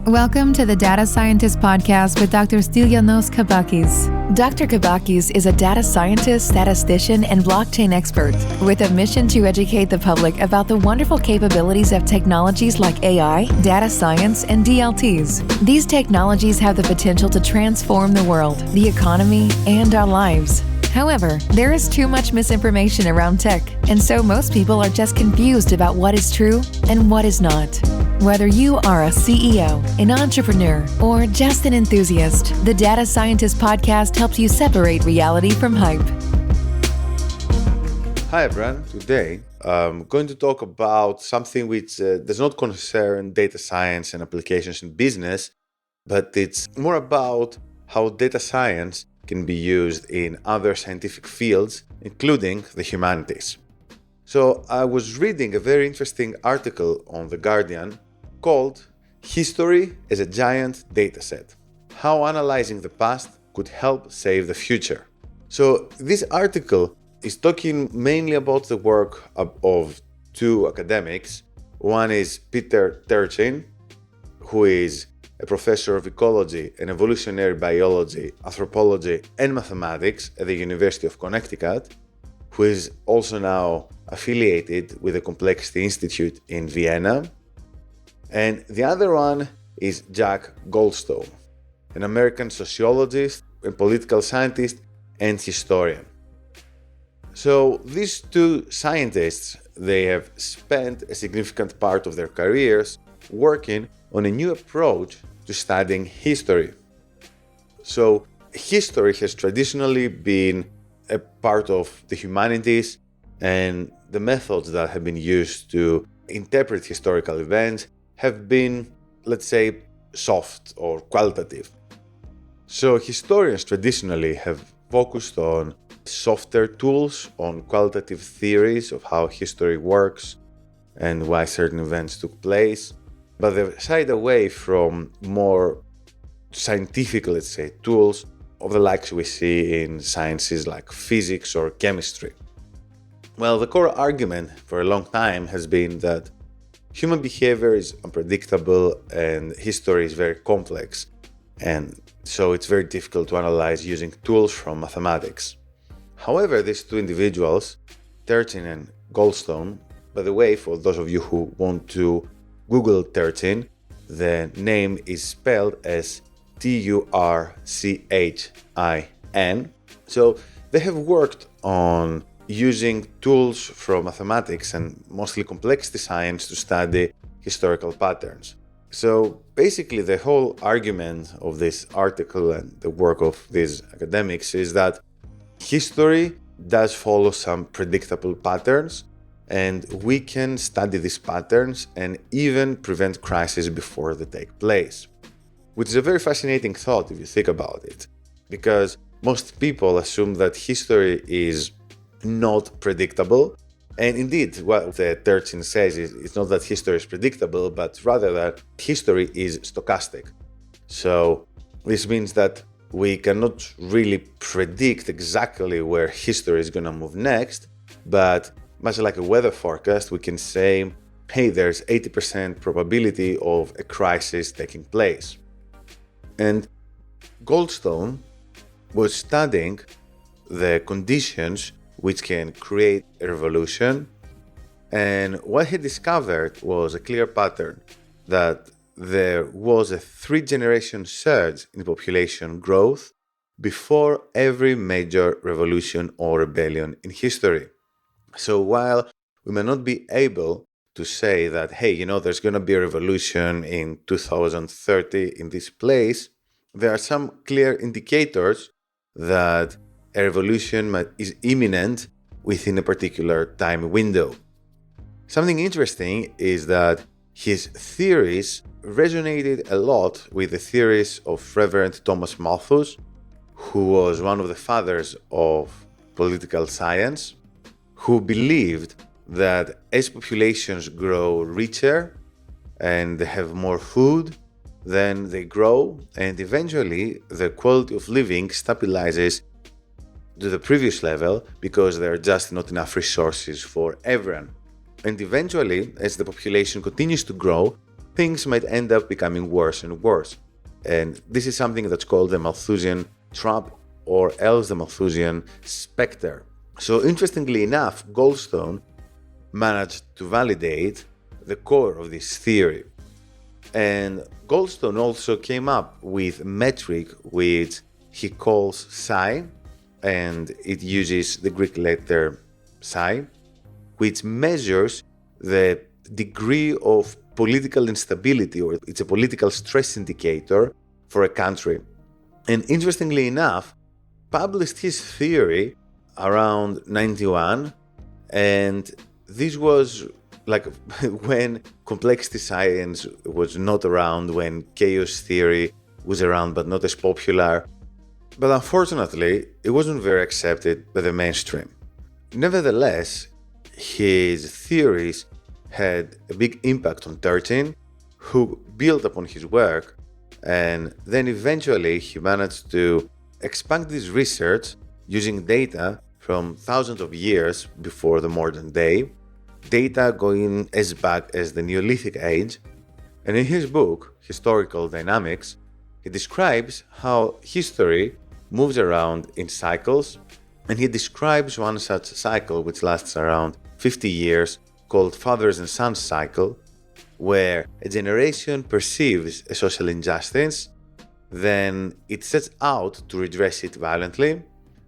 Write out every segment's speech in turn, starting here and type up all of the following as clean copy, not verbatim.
Welcome to the Data Scientist Podcast with Dr. Stylianos Kampakis. Dr. Kampakis is a data scientist, statistician, and blockchain expert with a mission to educate the public about the wonderful capabilities of technologies like AI, data science, and DLTs. These technologies have the potential to transform the world, the economy, and our lives. However, there is too much misinformation around tech, and so most people are just confused about what is true and what is not. Whether you are a CEO, an entrepreneur, or just an enthusiast, the Data Scientist Podcast helps you separate reality from hype. Hi everyone, today I'm going to talk about something which does not concern data science and applications in business, but it's more about how data science can be used in other scientific fields, including the humanities. So I was reading a very interesting article on The Guardian called History as a Giant Dataset: How Analyzing the Past Could Help Save the Future. So this article is talking mainly about the work of two academics. One is Peter Turchin, who is a professor of ecology and evolutionary biology, anthropology, and mathematics at the University of Connecticut, who is also now affiliated with the Complexity Institute in Vienna. And the other one is Jack Goldstone, an American sociologist and political scientist and historian. So these two scientists, they have spent a significant part of their careers working on a new approach to studying history. So history has traditionally been a part of the humanities, and the methods that have been used to interpret historical events have been, let's say, soft or qualitative. So historians traditionally have focused on softer tools, on qualitative theories of how history works and why certain events took place, but they've shied away from more scientific, let's say, tools of the likes we see in sciences like physics or chemistry. Well, the core argument for a long time has been that human behavior is unpredictable and history is very complex, and so it's very difficult to analyze using tools from mathematics. However, these two individuals, Turchin and Goldstone, by the way, for those of you who want to Google Turchin, the name is spelled as Turchin. So they have worked on using tools from mathematics and mostly complexity science to study historical patterns. So basically the whole argument of this article and the work of these academics is that history does follow some predictable patterns, and we can study these patterns and even prevent crises before they take place. Which is a very fascinating thought if you think about it, because most people assume that history is not predictable. And indeed, what Turchin says is it's not that history is predictable, but rather that history is stochastic. So this means that we cannot really predict exactly where history is going to move next, but much like a weather forecast, we can say, hey, there's 80% probability of a crisis taking place. And Goldstone was studying the conditions which can create a revolution, and what he discovered was a clear pattern that there was a 3-generation surge in population growth before every major revolution or rebellion in history. So while we may not be able to say that, hey, there's going to be a revolution in 2030 in this place, there are some clear indicators that a revolution is imminent within a particular time window. Something interesting is that his theories resonated a lot with the theories of Reverend Thomas Malthus, who was one of the fathers of political science, who believed that as populations grow richer and they have more food, then they grow and eventually the quality of living stabilizes to the previous level because there are just not enough resources for everyone. And eventually, as the population continues to grow, things might end up becoming worse and worse. And this is something that's called the Malthusian trap, or else the Malthusian specter. So interestingly enough, Goldstone managed to validate the core of this theory. And Goldstone also came up with a metric which he calls psi, and it uses the Greek letter psi, which measures the degree of political instability, or it's a political stress indicator for a country. And interestingly enough, published his theory around 91, and this was like when complexity science was not around, when chaos theory was around but not as popular. But unfortunately, it wasn't very accepted by the mainstream. Nevertheless, his theories had a big impact on Turchin, who built upon his work, and then eventually he managed to expand this research using data from thousands of years before the modern day, data going as back as the Neolithic age. And in his book, Historical Dynamics, he describes how history moves around in cycles, and he describes one such cycle which lasts around 50 years, called fathers and sons cycle, where a generation perceives a social injustice, then it sets out to redress it violently.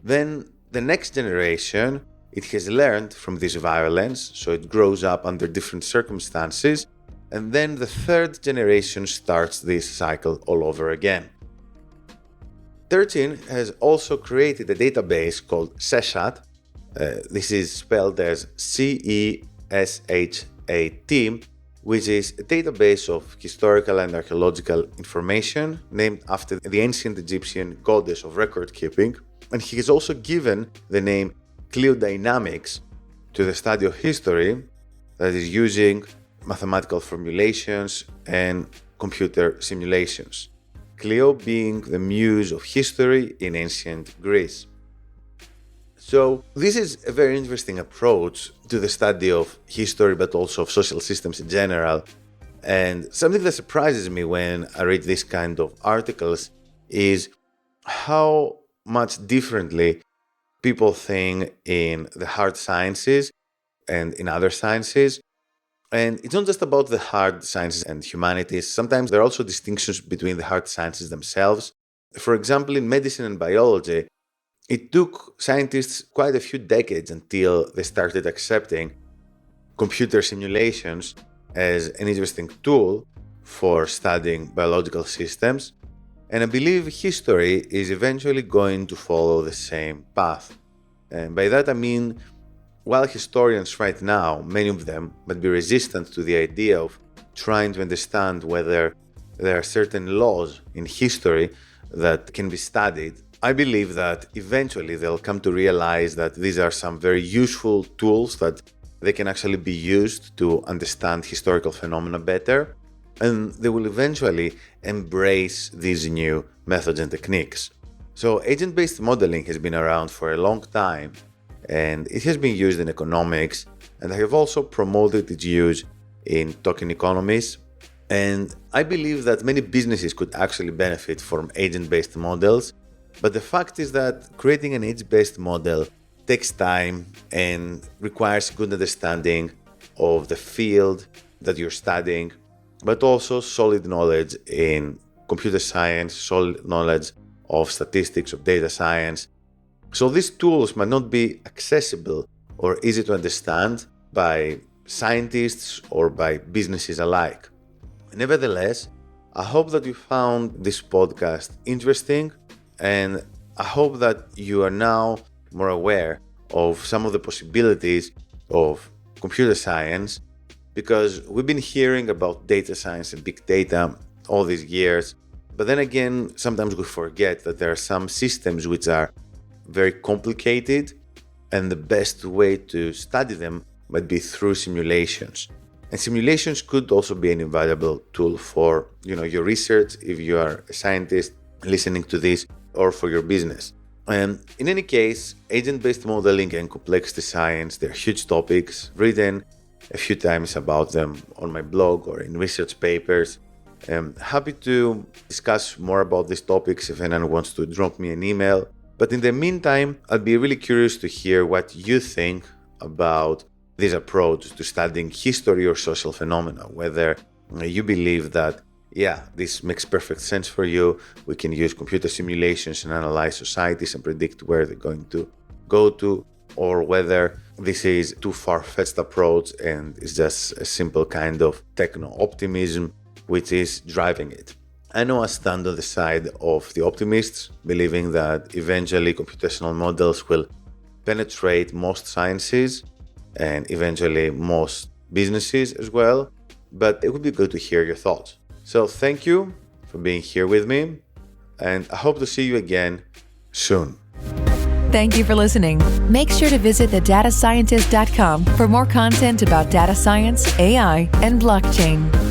Then the next generation, it has learned from this violence, so it grows up under different circumstances, and then the third generation starts this cycle all over again. Turchin has also created a database called CESHAT. This is spelled as CESHAT, which is a database of historical and archaeological information named after the ancient Egyptian goddess of record keeping. And he has also given the name Cliodynamics to the study of history that is using mathematical formulations and computer simulations. Clio being the muse of history in ancient Greece. So this is a very interesting approach to the study of history, but also of social systems in general. And something that surprises me when I read this kind of articles is how much differently people think in the hard sciences and in other sciences. And it's not just about the hard sciences and humanities. Sometimes there are also distinctions between the hard sciences themselves. For example, in medicine and biology, it took scientists quite a few decades until they started accepting computer simulations as an interesting tool for studying biological systems. And I believe history is eventually going to follow the same path. And by that I mean, while historians right now, many of them, might be resistant to the idea of trying to understand whether there are certain laws in history that can be studied, I believe that eventually they'll come to realize that these are some very useful tools that they can actually be used to understand historical phenomena better, and they will eventually embrace these new methods and techniques. So agent-based modeling has been around for a long time, and it has been used in economics, and I have also promoted its use in token economies. And I believe that many businesses could actually benefit from agent-based models, but the fact is that creating an agent-based model takes time and requires good understanding of the field that you're studying, but also solid knowledge in computer science, solid knowledge of statistics, of data science. So these tools might not be accessible or easy to understand by scientists or by businesses alike. Nevertheless, I hope that you found this podcast interesting, and I hope that you are now more aware of some of the possibilities of computer science, because we've been hearing about data science and big data all these years, but then again, sometimes we forget that there are some systems which are very complicated, and the best way to study them might be through simulations. And simulations could also be an invaluable tool for your research if you are a scientist listening to this, or for your business. And in any case, agent-based modeling and complexity science, they're huge topics written a few times about them on my blog or in research papers. I'm happy to discuss more about these topics if anyone wants to drop me an email. But in the meantime, I'd be really curious to hear what you think about this approach to studying history or social phenomena, whether you believe that, this makes perfect sense for you, we can use computer simulations and analyze societies and predict where they're going to go to, or whether this is too far-fetched approach and it's just a simple kind of techno-optimism which is driving it. I know I stand on the side of the optimists, believing that eventually computational models will penetrate most sciences and eventually most businesses as well, but it would be good to hear your thoughts. So thank you for being here with me, and I hope to see you again soon. Thank you for listening. Make sure to visit thedatascientist.com for more content about data science, AI, and blockchain.